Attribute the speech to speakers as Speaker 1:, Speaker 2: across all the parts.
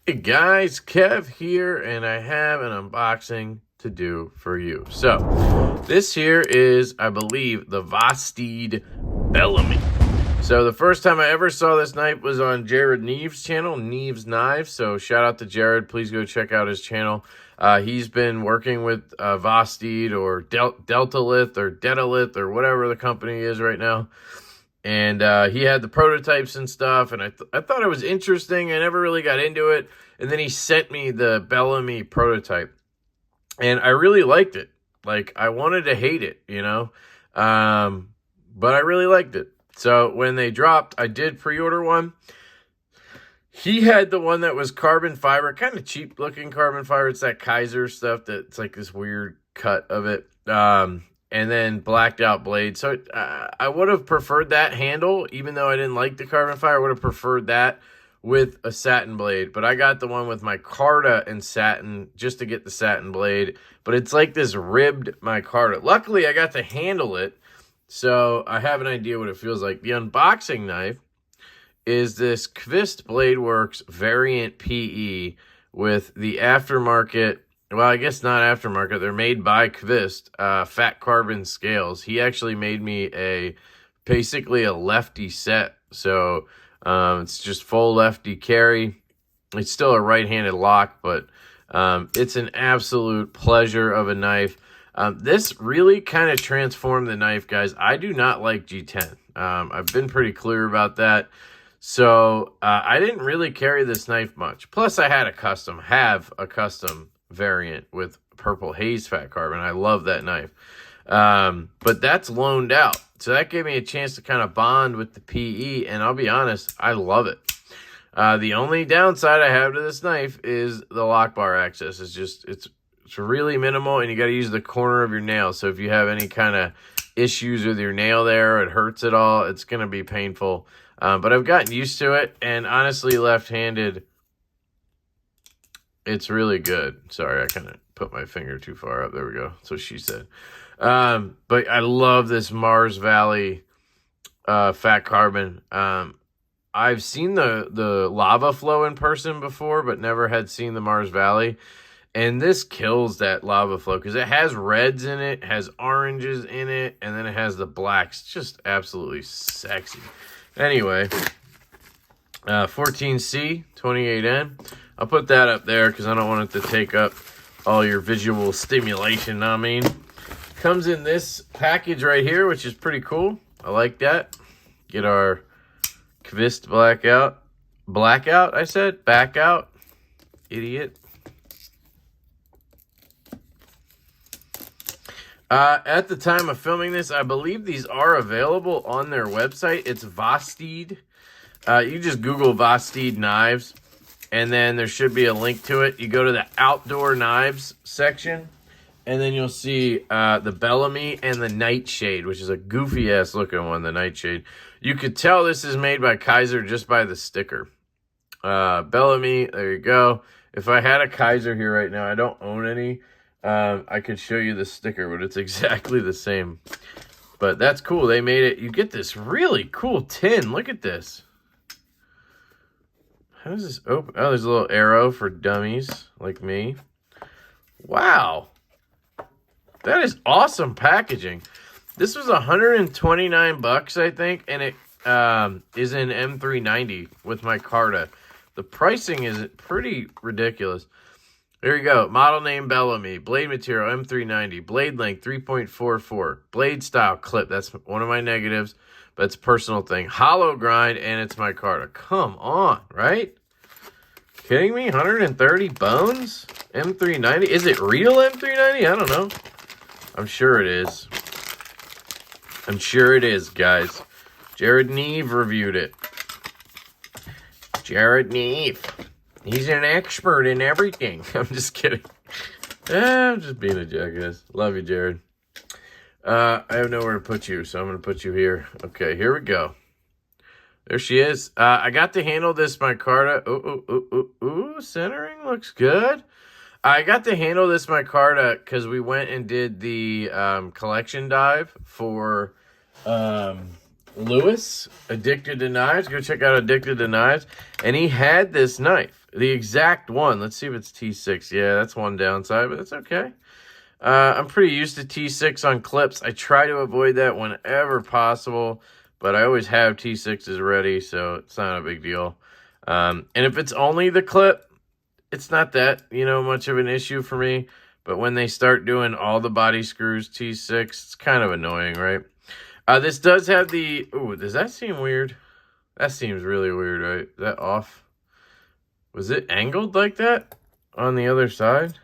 Speaker 1: Hey guys, Kev here, and I have an unboxing to do for you. So, this here is, I believe, the Vosteed Bellamy. So, the first time I ever saw this knife was on Jared Neve's channel, Neve's Knives. So, shout out to Jared. Please go check out his channel. He's been working with Vosteed or Deltalith or Dedalith or whatever the company is right now. And he had the prototypes and stuff, and I thought it was interesting. I never really got into it. And then he sent me the Bellamy prototype, and I really liked it. Like, I wanted to hate it, you know? But I really liked it. So when they dropped, I did pre-order one. He had the one that was carbon fiber, kind of cheap looking carbon fiber. It's that Kaiser stuff that's like this weird cut of it. And then blacked out blade. So I would have preferred that handle, even though I didn't like the carbon fiber. I would have preferred that with a satin blade. But I got the one with micarta and satin just to get the satin blade. But it's like this ribbed micarta. Luckily, I got to handle it, so I have an idea what it feels like. The unboxing knife is this Kvist Blade Works variant PE with the aftermarket. Well, I guess not aftermarket. They're made by Kvist, fat carbon scales. He actually made me basically a lefty set. So it's just full lefty carry. It's still a right-handed lock, but it's an absolute pleasure of a knife. This really kind of transformed the knife, guys. I do not like G10. I've been pretty clear about that. So I didn't really carry this knife much. Plus, I had a custom variant with purple haze fat carbon. I love that knife. But that's loaned out. So that gave me a chance to kind of bond with the PE, and I'll be honest, I love it. The only downside I have to this knife is the lock bar access. It's really minimal, and you got to use the corner of your nail. So if you have any kind of issues with your nail there, it hurts at all, it's going to be painful. But I've gotten used to it, and honestly, left-handed, it's really good. Sorry, I kind of put my finger too far up. There we go. That's what she said. But I love this Mars Valley fat carbon. I've seen the lava flow in person before, but never had seen the Mars Valley. And this kills that lava flow because it has reds in it, has oranges in it, and then it has the blacks. It's just absolutely sexy. Anyway, 14C, 28N. I'll put that up there because I don't want it to take up all your visual stimulation, I mean. Comes in this package right here, which is pretty cool. I like that. Get our Kvist blackout, I said? Back out. Idiot. At the time of filming this, I believe these are available on their website. It's Vosteed. You just Google Vosteed knives, and then there should be a link to it. You go to the outdoor knives section, and then you'll see the Bellamy and the Nightshade, which is a goofy-ass looking one, the Nightshade. You could tell this is made by Kaiser just by the sticker. Bellamy, there you go. If I had a Kaiser here right now, I don't own any. I could show you the sticker, but it's exactly the same. But that's cool. They made it. You get this really cool tin. Look at this. How does this open? Oh, there's a little arrow for dummies like me. Wow. That is awesome packaging. This was 129 bucks, I think, and it is in M390 with micarta. The pricing is pretty ridiculous. There you go. Model name Bellamy. Blade material M390. Blade length 3.44. Blade style clip. That's one of my negatives, but it's a personal thing. Hollow grind, and it's micarta. Come on, right? Kidding me? 130 bones? M390? Is it real M390? I don't know. I'm sure it is. I'm sure it is, guys. Jared Neve reviewed it. Jared Neve. He's an expert in everything. I'm just kidding. I'm just being a jackass. Love you, Jared. I have nowhere to put you, so I'm going to put you here. Okay, here we go. There she is. I got to handle this micarta. Ooh, centering looks good. I got to handle this micarta because we went and did the collection dive for Lewis, Addicted to Knives. Go check out Addicted to Knives. And he had this knife, the exact one. Let's see if it's T6. Yeah, that's one downside, but it's okay. I'm pretty used to T6 on clips. I try to avoid that whenever possible, but I always have T6s ready, so it's not a big deal. And if it's only the clip, it's not that, much of an issue for me. But when they start doing all the body screws T6, it's kind of annoying, right? This does have the... Ooh, does that seem weird? That seems really weird, right? Is that off? Was it angled like that on the other side?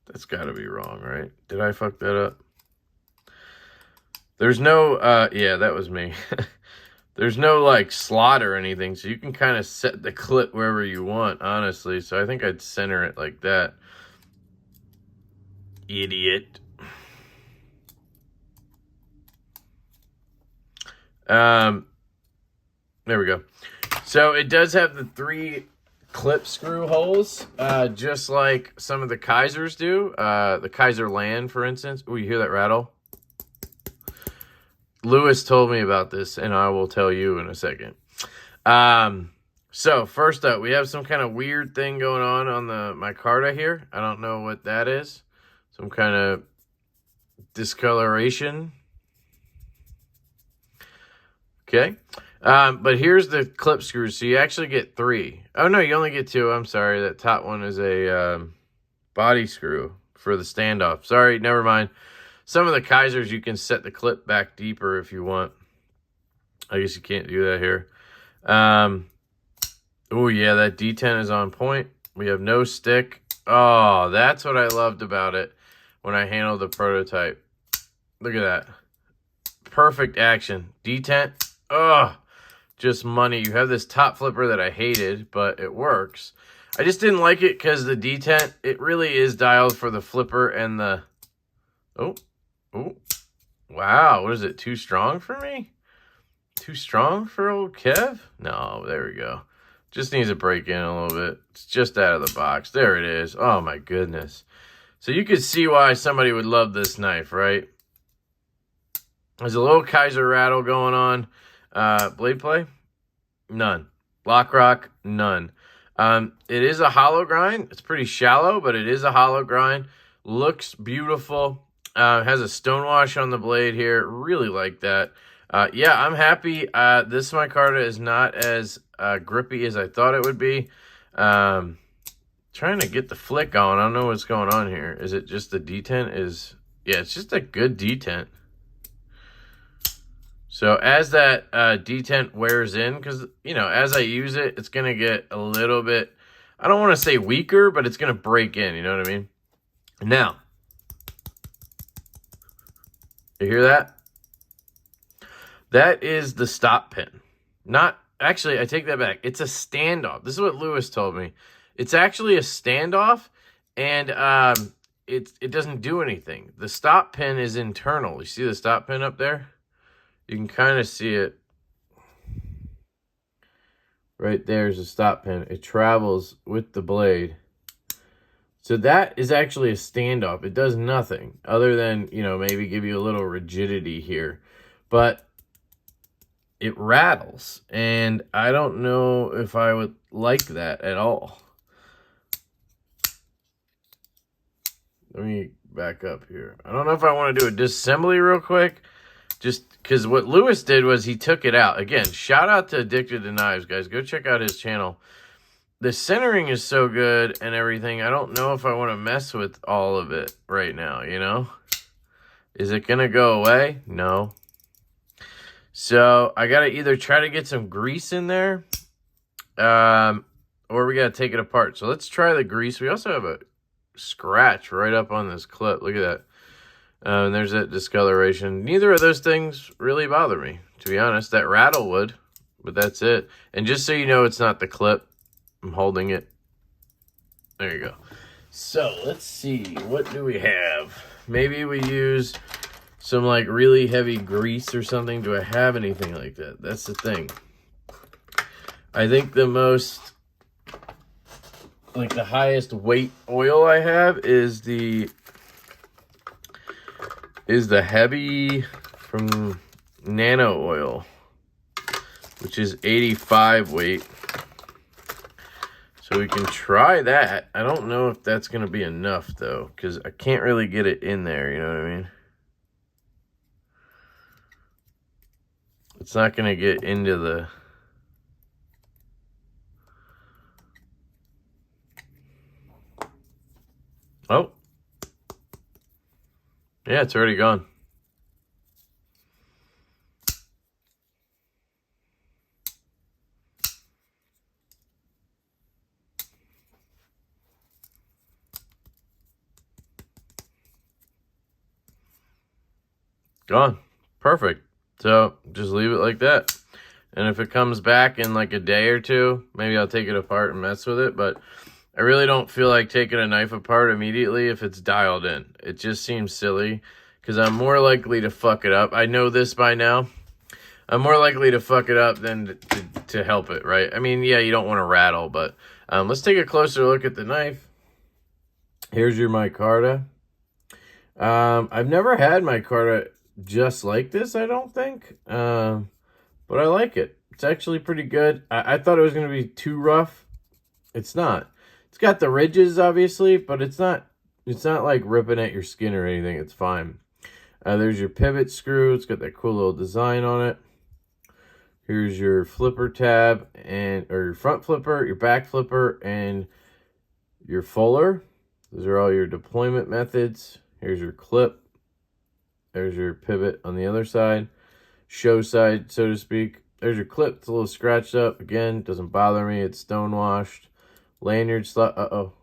Speaker 1: That's got to be wrong, right? Did I fuck that up? There's no... yeah, that was me. There's no, like, slot or anything, so you can kind of set the clip wherever you want, honestly. So I think I'd center it like that. Idiot. There we go. So it does have the 3 clip screw holes, just like some of the Kaisers do. The Kaiser Land, for instance. Oh, you hear that rattle? Lewis told me about this, and I will tell you in a second. So first up, we have some kind of weird thing going on the micarta here. I don't know what that is. Some kind of discoloration. Okay. But here's the clip screws. So you actually get 3. Oh, no, you only get 2. I'm sorry. That top one is a body screw for the standoff. Sorry, never mind. Some of the Kaisers, you can set the clip back deeper if you want. I guess you can't do that here. Oh, yeah, that D10 is on point. We have no stick. Oh, that's what I loved about it when I handled the prototype. Look at that. Perfect action. D10. Oh, just money. You have this top flipper that I hated, but it works. I just didn't like it because the D10, it really is dialed for the flipper and the... Oh. Wow, what is it? Too strong for me? Too strong for old Kev? No, there we go. Just needs to break in a little bit. It's just out of the box. There it is. Oh, my goodness. So you can see why somebody would love this knife, right? There's a little Kaiser rattle going on. Blade play? None. Lock rock? None. It is a hollow grind. It's pretty shallow, but it is a hollow grind. Looks beautiful. Has a stonewash on the blade here. Really like that. Yeah, I'm happy. This micarta is not as grippy as I thought it would be. Trying to get the flick on. I don't know what's going on here. Is it just the detent? Yeah, it's just a good detent. So as that detent wears in, because, as I use it, it's going to get a little bit, I don't want to say weaker, but it's going to break in. You know what I mean? Now, you hear that? That is the stop pin. Actually, I take that back. It's a standoff. This is what Lewis told me. It's actually a standoff, and it doesn't do anything. The stop pin is internal. You see the stop pin up there? You can kind of see it. Right there is a stop pin. It travels with the blade. So that is actually a standoff. It does nothing other than, maybe give you a little rigidity here. But it rattles. And I don't know if I would like that at all. Let me back up here. I don't know if I want to do a disassembly real quick. Just because what Lewis did was he took it out. Again, shout out to Addicted to Knives, guys. Go check out his channel. The centering is so good and everything. I don't know if I want to mess with all of it right now, Is it going to go away? No. So I got to either try to get some grease in there or we got to take it apart. So let's try the grease. We also have a scratch right up on this clip. Look at that. And there's that discoloration. Neither of those things really bother me, to be honest. That rattle would, but that's it. And just so you know, it's not the clip. I'm holding it. There you go. So let's see. What do we have? Maybe we use some like really heavy grease or something. Do I have anything like that? That's the thing. I think the most, like the highest weight oil I have is the heavy from, nano oil, which is 85 weight. So we can try that. I don't know if that's going to be enough, though, because I can't really get it in there, you know what I mean? It's not going to get into the... Oh. Yeah, it's already gone. Gone. Perfect. So just leave it like that. And if it comes back in like a day or two, maybe I'll take it apart and mess with it. But I really don't feel like taking a knife apart immediately if it's dialed in. It just seems silly because I'm more likely to fuck it up. I know this by now. I'm more likely to fuck it up than to help it, right? I mean, yeah, you don't want to rattle, but let's take a closer look at the knife. Here's your micarta. I've never had micarta just like this, I don't think. But I like it. It's actually pretty good. I thought it was going to be too rough. It's not. It's got the ridges, obviously, but it's not like ripping at your skin or anything. It's fine. There's your pivot screw. It's got that cool little design on it. Here's your flipper tab, or your front flipper, your back flipper, and your fuller. Those are all your deployment methods. Here's your clip. There's your pivot on the other side. Show side, so to speak. There's your clip. It's a little scratched up. Again, doesn't bother me. It's stone washed. Lanyard slot. Uh-oh.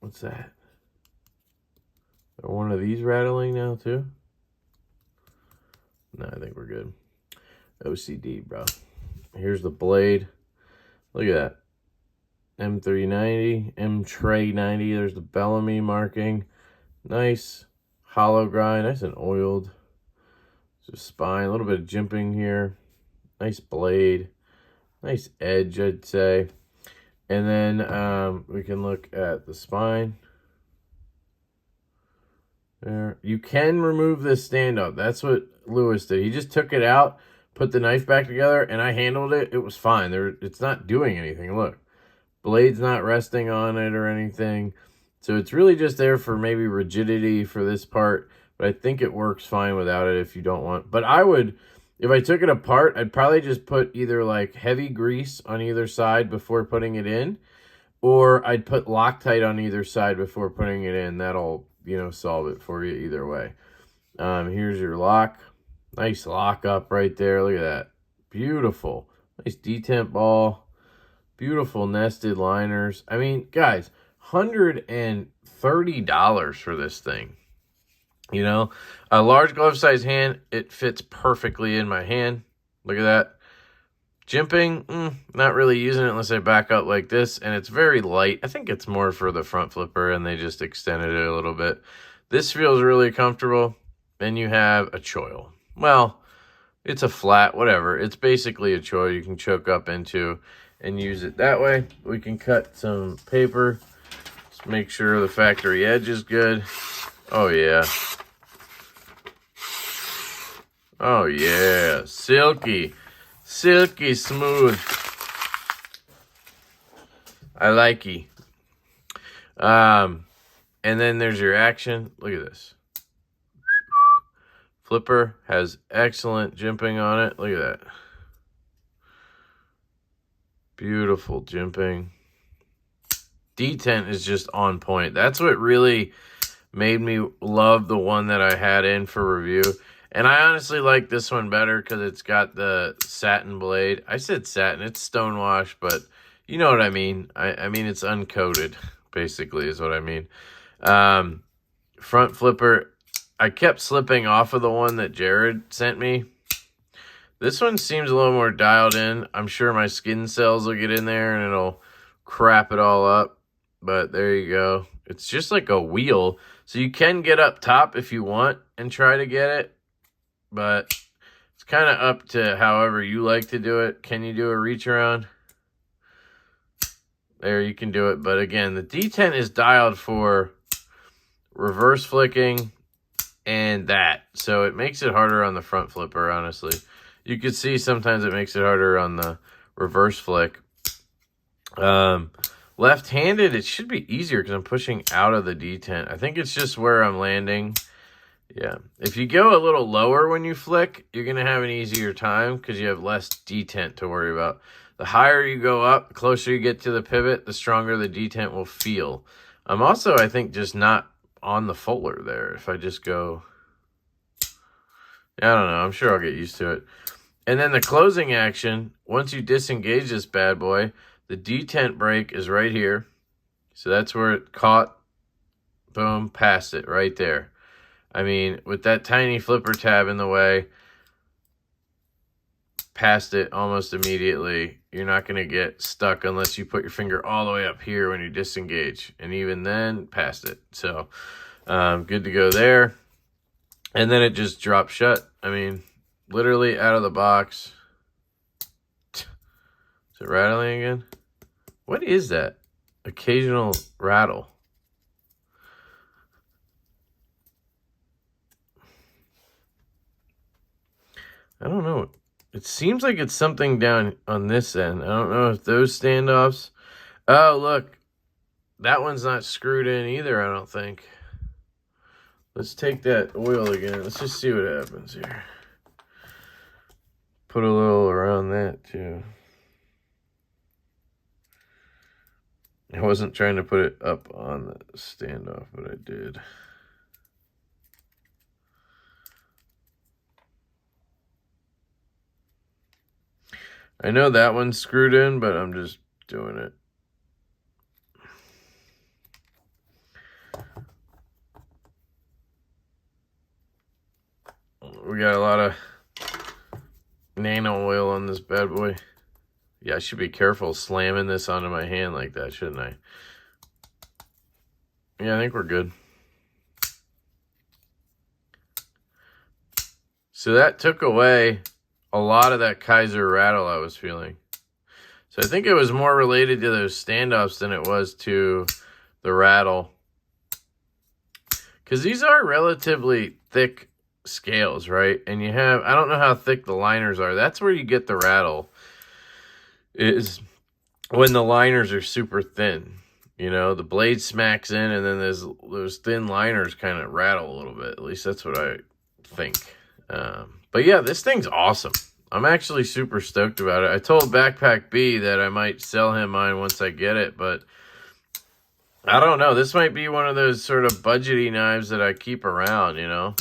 Speaker 1: What's that? Are one of these rattling now, too? No, I think we're good. OCD, bro. Here's the blade. Look at that. M390, M-Tray90. There's the Bellamy marking. Nice. Hollow grind. Nice and oiled. Just spine. A little bit of jimping here. Nice blade. Nice edge, I'd say. And then we can look at the spine. There. You can remove this stand up. That's what Lewis did. He just took it out, put the knife back together, and I handled it. It was fine. It's not doing anything. Look. Blade's not resting on it or anything. So it's really just there for maybe rigidity for this part. But I think it works fine without it if you don't want. But I would, if I took it apart, I'd probably just put either like heavy grease on either side before putting it in. Or I'd put Loctite on either side before putting it in. That'll, solve it for you either way. Here's your lock. Nice lock up right there. Look at that. Beautiful. Nice detent ball. Beautiful nested liners. I mean, guys, $130 for this thing. A large glove size hand, it fits perfectly in my hand. Look at that. Jimping, not really using it unless I back up like this, and it's very light. I think it's more for the front flipper, and they just extended it a little bit. This feels really comfortable. Then you have a choil. Well, it's a flat, whatever. It's basically a choil you can choke up into and use it that way. We can cut some paper. Just make sure the factory edge is good. Oh, yeah. Oh, yeah. Silky. Silky smooth. I likey. And then there's your action. Look at this. Flipper has excellent jimping on it. Look at that. Beautiful jimping. Detent is just on point. That's what really made me love the one that I had in for review. And I honestly like this one better because it's got the satin blade. I said satin. It's stonewash, but you know what I mean. I mean, it's uncoated, basically, is what I mean. Front flipper. I kept slipping off of the one that Jared sent me. This one seems a little more dialed in. I'm sure my skin cells will get in there and it'll crap it all up. But there you go. It's just like a wheel. So you can get up top if you want and try to get it. But it's kind of up to however you like to do it. Can you do a reach around? There, you can do it. But again, the detent is dialed for reverse flicking, and that. So it makes it harder on the front flipper, honestly. You could see sometimes it makes it harder on the reverse flick. Left-handed, it should be easier because I'm pushing out of the detent. I think it's just where I'm landing. Yeah. If you go a little lower when you flick, you're going to have an easier time because you have less detent to worry about. The higher you go up, the closer you get to the pivot, the stronger the detent will feel. I'm also, I think, just not on the Fuller there. If I just go... I don't know. I'm sure I'll get used to it. And then the closing action, once you disengage this bad boy, the detent brake is right here. So that's where it caught. Boom, past it right there. I mean, with that tiny flipper tab in the way, past it almost immediately. You're not going to get stuck unless you put your finger all the way up here when you disengage. And even then, past it. So, good to go there. And then it just drops shut. I mean, literally out of the box. Is it rattling again? What is that? Occasional rattle. I don't know. It seems like it's something down on this end. I don't know if those standoffs. Oh, look. That one's not screwed in either, I don't think. Let's take that oil again. Let's just see what happens here. Put a little around that, too. I wasn't trying to put it up on the standoff, but I did. I know that one's screwed in, but I'm just doing it. We got a lot of nano oil on this bad boy. Yeah, I should be careful slamming this onto my hand like that, shouldn't I? Yeah, I think we're good. So that took away a lot of that Kaiser rattle I was feeling. So I think it was more related to those standoffs than it was to the rattle. Because these are relatively thick scales, right? And you have, I don't know how thick the liners are. That's where you get the rattle, is when the liners are super thin. You know, the blade smacks in and then those thin liners kind of rattle a little bit. At least that's what I think. But yeah, this thing's awesome. I'm actually super stoked about it. I told Backpack B that I might sell him mine once I get it, but I don't know. This might be one of those sort of budgety knives that I keep around, you know.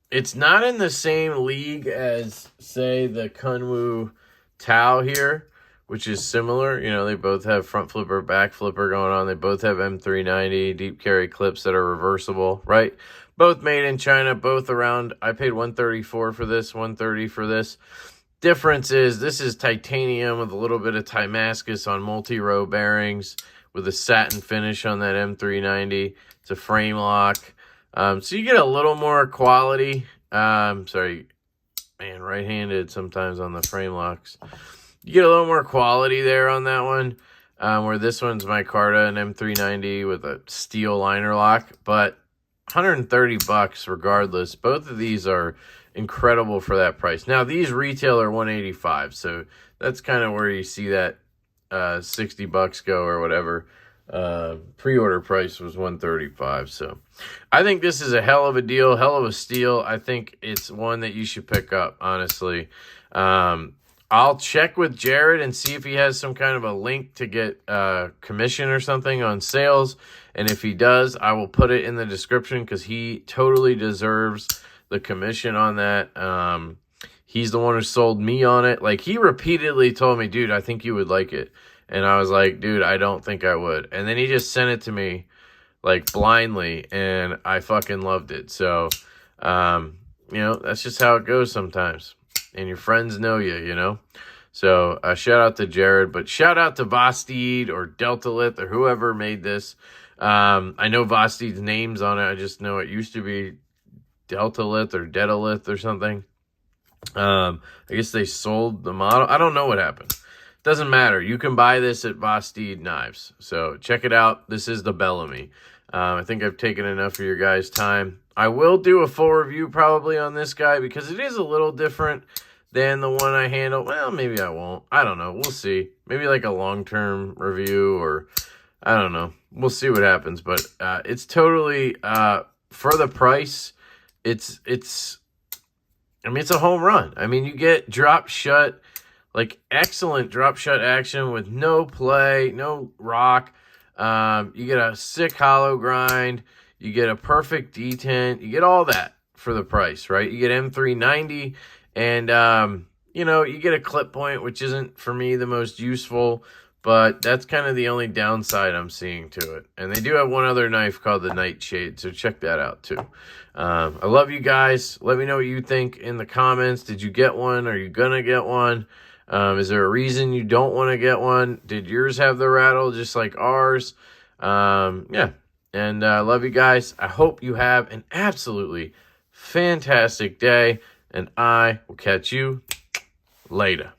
Speaker 1: It's not in the same league as, say, the Kunwu Tao here, which is similar. You know, they both have front flipper, back flipper going on. They both have M390 deep carry clips that are reversible, right? Both made in China, both around, I paid $134 for this, $130 for this. Difference is this is titanium with a little bit of Timascus on multi-row bearings with a satin finish on that M390. It's a frame lock. So you get a little more quality. Sorry, man, right-handed sometimes on the frame locks. You get a little more quality there on that one. Where this one's micarta, an M390 with a steel liner lock. But $130 regardless. Both of these are incredible for that price. Now, these retail are $185, so that's kind of where you see that $60 go or whatever. Pre-order price was $135, so I think this is a hell of a deal, hell of a steal. I think it's one that you should pick up, honestly. I'll check with Jared and see if he has some kind of a link to get commission or something on sales, and if he does, I will put it in the description because he totally deserves the commission on that. He's the one who sold me on it. Like, he repeatedly told me, dude, I think you would like it. And I was like, dude, I don't think I would. And then he just sent it to me, like, blindly, and I fucking loved it. So, you know, that's just how it goes sometimes. And your friends know you, you know. So, shout out to Jared, but shout out to Vosteed or Delta Lith or whoever made this. I know Vosteed's name's on it. I just know it used to be Delta Lith or Dedalith or something. I guess they sold the model. I don't know what happened. Doesn't matter. You can buy this at Vosteed Knives. So check it out. This is the Bellamy. I think I've taken enough of your guys' time. I will do a full review probably on this guy because it is a little different than the one I handle. Well, maybe I won't. I don't know. We'll see. Maybe like a long-term review, or I don't know. We'll see what happens. But it's totally, for the price, it's I mean, it's a home run. I mean, you get drop shut, like excellent drop shut action with no play, no rock. You get a sick hollow grind. You get a perfect detent. You get all that for the price, right? You get M390, and you know, you get a clip point, which isn't for me the most useful, but that's kind of the only downside I'm seeing to it. And they do have one other knife called the Nightshade, so check that out too. I love you guys. Let me know what you think in the comments. Did you get one? Are you gonna get one? Is there a reason you don't want to get one? Did yours have the rattle just like ours? Yeah. And I love you guys. I hope you have an absolutely fantastic day, and I will catch you later.